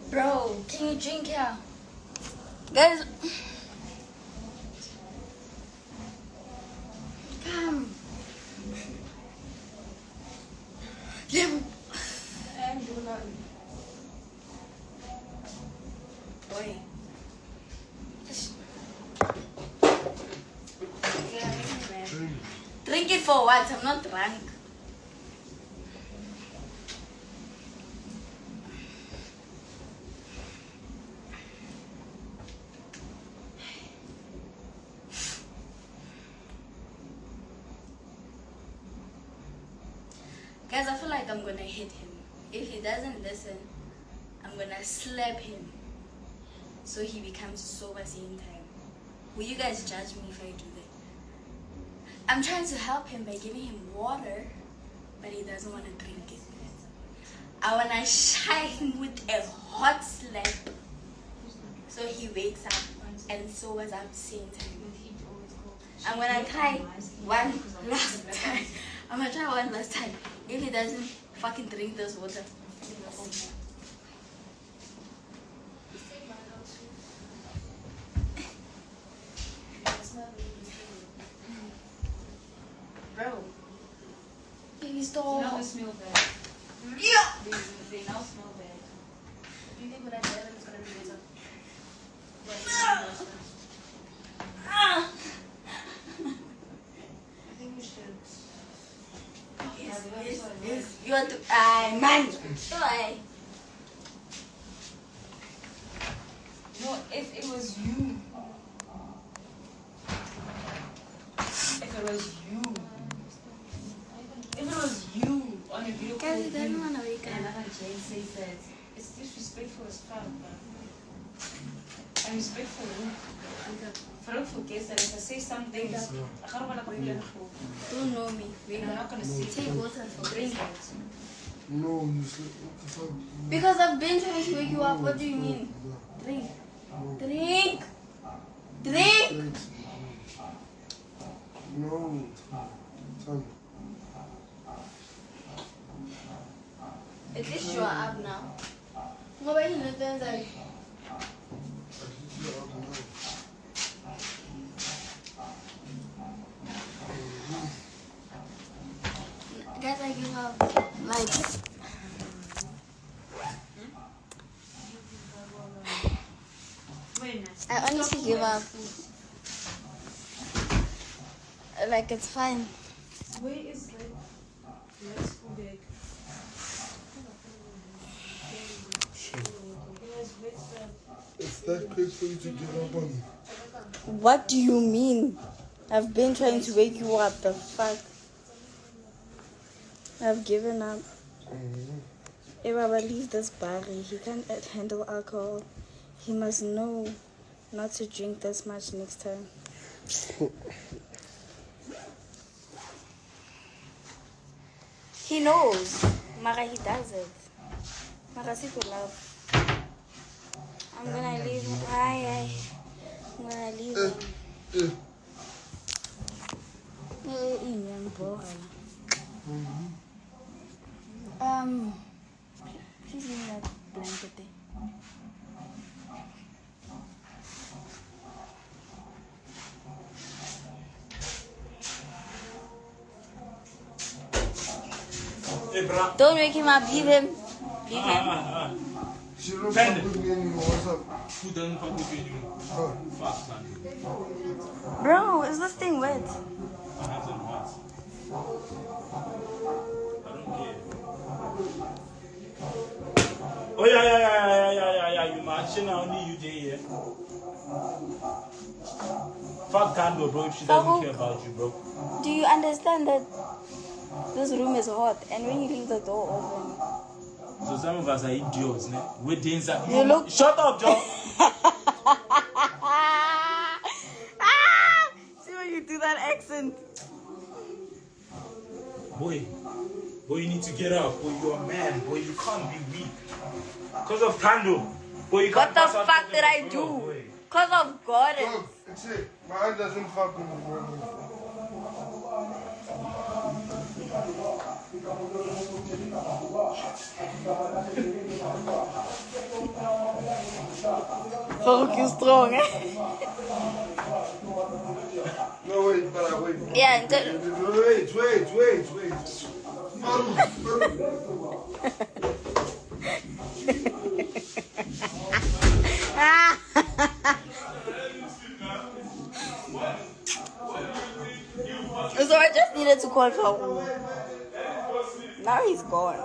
Bro, can you drink here? Guys, come. And do not. Boy. Drink it for what? I'm not drunk. Guys, I feel like I'm gonna hit him. If he doesn't listen, I'm gonna slap him so he becomes sober same time. Will you guys judge me if I do that? I'm trying to help him by giving him water, but he doesn't want to drink it. I wanna shy him with a hot slap so he wakes up and sobers up same time. I'm gonna try one last time. I'm gonna try one last time. If he doesn't fucking drink this water. Bro. Please stop. Now they smell bad. Yeah. They now smell bad. Do you think when I tell them it's gonna be better? I think we should. Yes. You want to man. Why? No, if it was you. If it was you on a video call, Guys, he doesn't wanna wake and up. another Jane says that it's disrespectful as fuck, man. I'm respectful. If I don't forget that if I say something, I can't want to complain for. Don't know me. I'm not gonna say Take water for drink. No, you sleep. Because I've been trying to wake you up. What do you mean? Drink. Drink. Drink. No. Son. At least you are up now. Nobody knows that. Guys, I give up. Like. I honestly give up. Like, it's fine. Where is like let's go back. It's that quick for you to get up on me. What do you mean? I've been trying to wake you up. The fuck? I've given up. If I leave this body, he can't handle alcohol. He must know not to drink this much next time. He knows. Mara, he does it. Mara, see to love. I'm gonna leave him. I'm gonna leave him. Please leave that blanket there. Don't wake him up. Leave him. Leave him. She don't fuck with me anymore. What's up? Who doesn't fuck with you anymore? Fuck, son. Bro, is this thing wet? My hands on what? I don't care. Oh, yeah. You matching only you there, yeah? Fuck Kando, bro, if she doesn't care about you, bro. Do you understand that this room is hot and when you leave the door open? So some of us are idiots, né? We're dancing. You look. Shut up, Joe. See when you do that accent. Boy, you need to get up. Boy, you're a man. Boy, you can't be weak. Because of Kando. Boy, you What can't the pass out fuck for did the I girl, do? boy. Because of God. Fuck. That's it. My aunt doesn't fuck with me. Fuck you strong, eh? No, wait, but I wait. Yeah, Wait. So I just needed to call for. Now he's gone.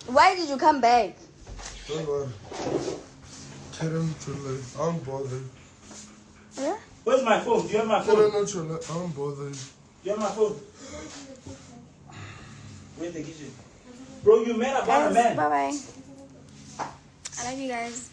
Why did you come back? Don't worry. Tell him to like, I don't bother. Yeah? Where's my phone? Do you have my Tell phone? him not to like, I don't bother. Do you have my phone? Where's the kitchen? Bro, you mad about a Guys, man. bye-bye. I love you guys.